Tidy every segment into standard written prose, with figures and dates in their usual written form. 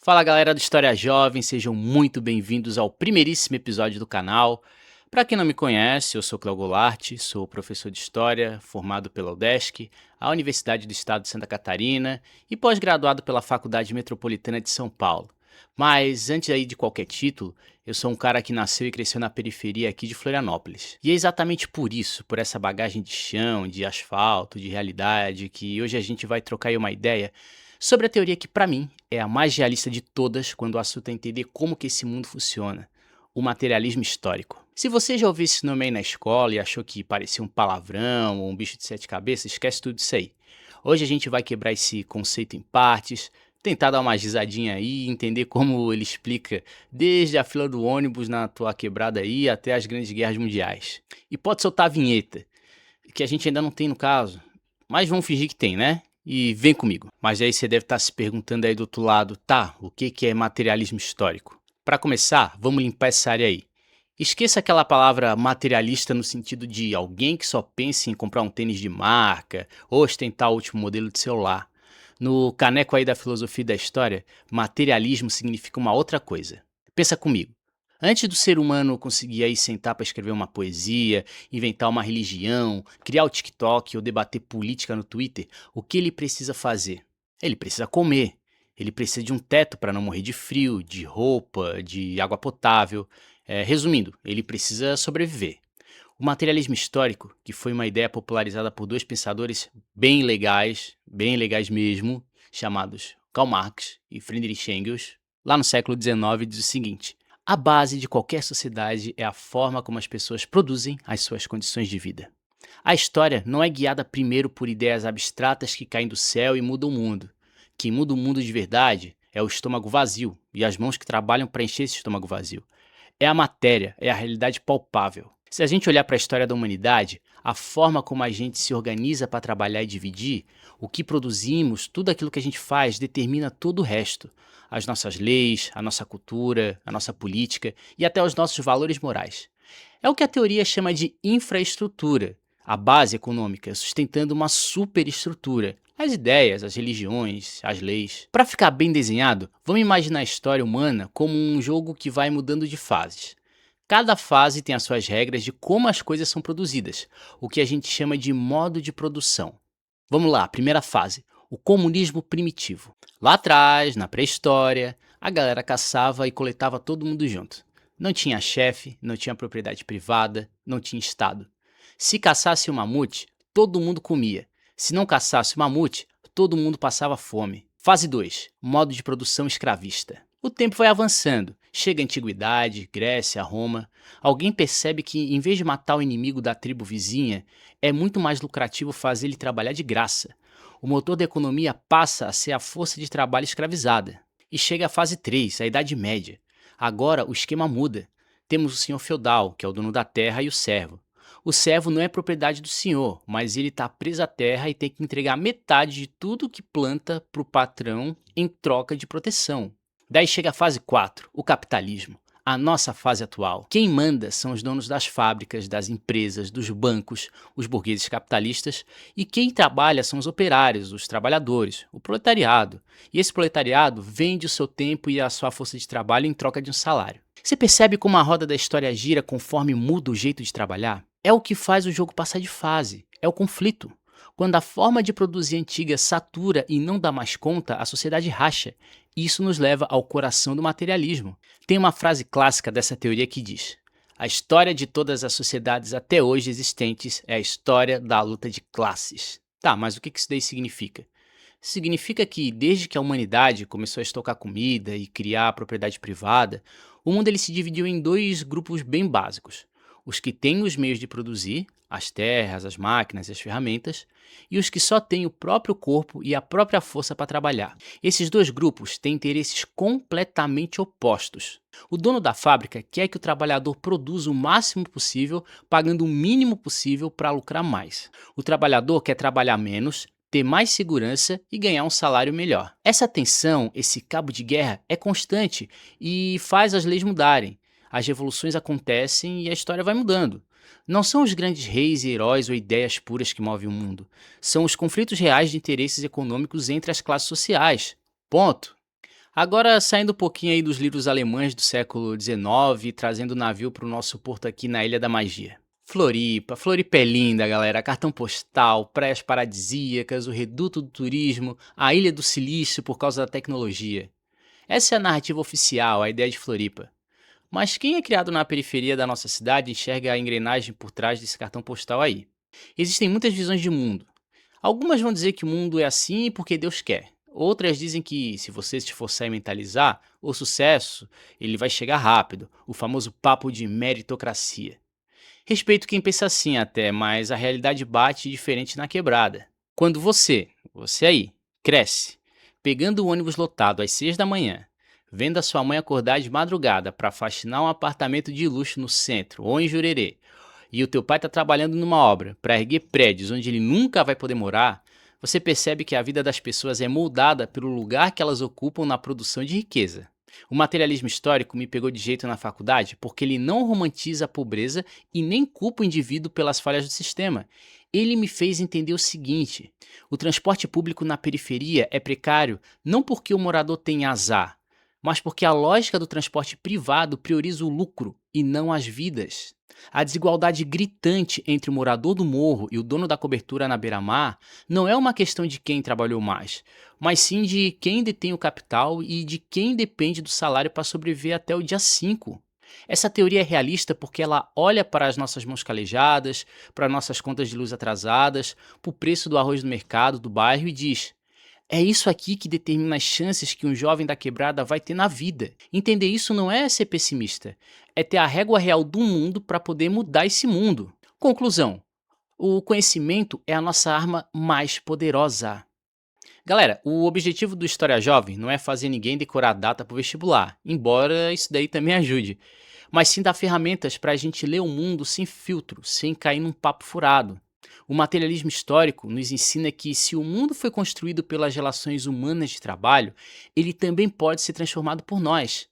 Fala galera do História Jovem, sejam muito bem-vindos ao primeiríssimo episódio do canal. Para quem não me conhece, eu sou Cléo Goulart, sou professor de História, formado pela UDESC, a Universidade do Estado de Santa Catarina e pós-graduado pela Faculdade Metropolitana de São Paulo. Mas antes aí de qualquer título, eu sou um cara que nasceu e cresceu na periferia aqui de Florianópolis. E é exatamente por isso, por essa bagagem de chão, de asfalto, de realidade, que hoje a gente vai trocar aí uma ideia sobre a teoria que, para mim, é a mais realista de todas quando o assunto é entender como que esse mundo funciona, o materialismo histórico. Se você já ouviu esse nome aí na escola e achou que parecia um palavrão ou um bicho de sete cabeças, esquece tudo isso aí. Hoje a gente vai quebrar esse conceito em partes, tentar dar uma risadinha aí e entender como ele explica desde a fila do ônibus na tua quebrada aí até as grandes guerras mundiais. E pode soltar a vinheta, que a gente ainda não tem no caso, mas vamos fingir que tem, né? E vem comigo. Mas aí você deve estar se perguntando aí do outro lado, tá, o que é materialismo histórico? Para começar, vamos limpar essa área aí. Esqueça aquela palavra materialista no sentido de alguém que só pensa em comprar um tênis de marca ou ostentar o último modelo de celular. No caneco aí da filosofia e da história, materialismo significa uma outra coisa. Pensa comigo. Antes do ser humano conseguir aí sentar para escrever uma poesia, inventar uma religião, criar o TikTok ou debater política no Twitter, o que ele precisa fazer? Ele precisa comer. Ele precisa de um teto para não morrer de frio, de roupa, de água potável. Resumindo, ele precisa sobreviver. O materialismo histórico, que foi uma ideia popularizada por dois pensadores bem legais mesmo, chamados Karl Marx e Friedrich Engels, lá no século XIX, diz o seguinte: a base de qualquer sociedade é a forma como as pessoas produzem as suas condições de vida. A história não é guiada primeiro por ideias abstratas que caem do céu e mudam o mundo. Quem muda o mundo de verdade é o estômago vazio e as mãos que trabalham para encher esse estômago vazio. É a matéria, é a realidade palpável. Se a gente olhar para a história da humanidade, a forma como a gente se organiza para trabalhar e dividir, o que produzimos, tudo aquilo que a gente faz determina todo o resto. As nossas leis, a nossa cultura, a nossa política e até os nossos valores morais. É o que a teoria chama de infraestrutura, a base econômica sustentando uma superestrutura. As ideias, as religiões, as leis. Para ficar bem desenhado, vamos imaginar a história humana como um jogo que vai mudando de fases. Cada fase tem as suas regras de como as coisas são produzidas, o que a gente chama de modo de produção. Vamos lá, primeira fase, o comunismo primitivo. Lá atrás, na pré-história, a galera caçava e coletava todo mundo junto. Não tinha chefe, não tinha propriedade privada, não tinha Estado. Se caçasse o mamute, todo mundo comia. Se não caçasse o mamute, todo mundo passava fome. Fase 2, modo de produção escravista. O tempo vai avançando. Chega a antiguidade, Grécia, Roma. Alguém percebe que, em vez de matar o inimigo da tribo vizinha, é muito mais lucrativo fazer ele trabalhar de graça. O motor da economia passa a ser a força de trabalho escravizada. E chega a fase 3, a Idade Média. Agora o esquema muda. Temos o senhor feudal, que é o dono da terra, e o servo. O servo não é propriedade do senhor, mas ele está preso à terra e tem que entregar metade de tudo que planta para o patrão em troca de proteção. Daí chega a fase 4, o capitalismo. A nossa fase atual. Quem manda são os donos das fábricas, das empresas, dos bancos, os burgueses capitalistas, e quem trabalha são os operários, os trabalhadores, o proletariado. E esse proletariado vende o seu tempo e a sua força de trabalho em troca de um salário. Você percebe como a roda da história gira conforme muda o jeito de trabalhar? É o que faz o jogo passar de fase, é o conflito. Quando a forma de produzir antiga satura e não dá mais conta, a sociedade racha. Isso nos leva ao coração do materialismo. Tem uma frase clássica dessa teoria que diz: a história de todas as sociedades até hoje existentes é a história da luta de classes. Tá, mas o que isso daí significa? Significa que desde que a humanidade começou a estocar comida e criar a propriedade privada, o mundo ele se dividiu em dois grupos bem básicos. Os que têm os meios de produzir, as terras, as máquinas e as ferramentas, e os que só têm o próprio corpo e a própria força para trabalhar. Esses dois grupos têm interesses completamente opostos. O dono da fábrica quer que o trabalhador produza o máximo possível, pagando o mínimo possível para lucrar mais. O trabalhador quer trabalhar menos, ter mais segurança e ganhar um salário melhor. Essa tensão, esse cabo de guerra, é constante e faz as leis mudarem. As revoluções acontecem e a história vai mudando. Não são os grandes reis e heróis ou ideias puras que movem o mundo. São os conflitos reais de interesses econômicos entre as classes sociais. Ponto. Agora, saindo um pouquinho aí dos livros alemães do século XIX e trazendo o navio para o nosso porto aqui na Ilha da Magia. Floripa, Floripa é linda, galera. Cartão postal, praias paradisíacas, o reduto do turismo, a Ilha do Silício por causa da tecnologia. Essa é a narrativa oficial, a ideia de Floripa. Mas quem é criado na periferia da nossa cidade enxerga a engrenagem por trás desse cartão postal aí. Existem muitas visões de mundo. Algumas vão dizer que o mundo é assim porque Deus quer. Outras dizem que se você se esforçar e mentalizar, o sucesso ele vai chegar rápido, o famoso papo de meritocracia. Respeito quem pensa assim até, mas a realidade bate diferente na quebrada. Quando você aí, cresce, pegando o ônibus lotado às 6 da manhã, vendo a sua mãe acordar de madrugada para faxinar um apartamento de luxo no centro ou em Jurerê, e o teu pai está trabalhando numa obra para erguer prédios onde ele nunca vai poder morar, você percebe que a vida das pessoas é moldada pelo lugar que elas ocupam na produção de riqueza. O materialismo histórico me pegou de jeito na faculdade porque ele não romantiza a pobreza e nem culpa o indivíduo pelas falhas do sistema. Ele me fez entender o seguinte: o transporte público na periferia é precário não porque o morador tem azar, mas porque a lógica do transporte privado prioriza o lucro e não as vidas. A desigualdade gritante entre o morador do morro e o dono da cobertura na beira-mar não é uma questão de quem trabalhou mais, mas sim de quem detém o capital e de quem depende do salário para sobreviver até o dia 5. Essa teoria é realista porque ela olha para as nossas mãos calejadas, para nossas contas de luz atrasadas, para o preço do arroz no mercado do bairro e diz: é isso aqui que determina as chances que um jovem da quebrada vai ter na vida. Entender isso não é ser pessimista, é ter a régua real do mundo para poder mudar esse mundo. Conclusão: o conhecimento é a nossa arma mais poderosa. Galera, o objetivo do História Jovem não é fazer ninguém decorar a data para o vestibular, embora isso daí também ajude, mas sim dar ferramentas para a gente ler o mundo sem filtro, sem cair num papo furado. O materialismo histórico nos ensina que, se o mundo foi construído pelas relações humanas de trabalho, ele também pode ser transformado por nós.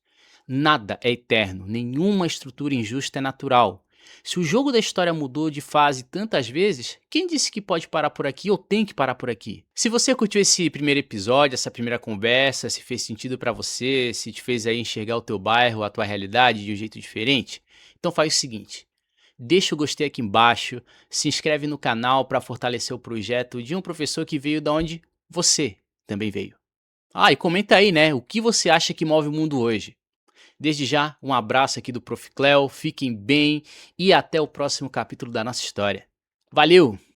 Nada é eterno, nenhuma estrutura injusta é natural. Se o jogo da história mudou de fase tantas vezes, quem disse que pode parar por aqui ou tem que parar por aqui? Se você curtiu esse primeiro episódio, essa primeira conversa, se fez sentido pra você, se te fez aí enxergar o teu bairro, a tua realidade de um jeito diferente, então faz o seguinte: deixa o gostei aqui embaixo, se inscreve no canal para fortalecer o projeto de um professor que veio da onde você também veio. Ah, e comenta aí, né, o que você acha que move o mundo hoje. Desde já, um abraço aqui do Prof. Cleo, fiquem bem e até o próximo capítulo da nossa história. Valeu!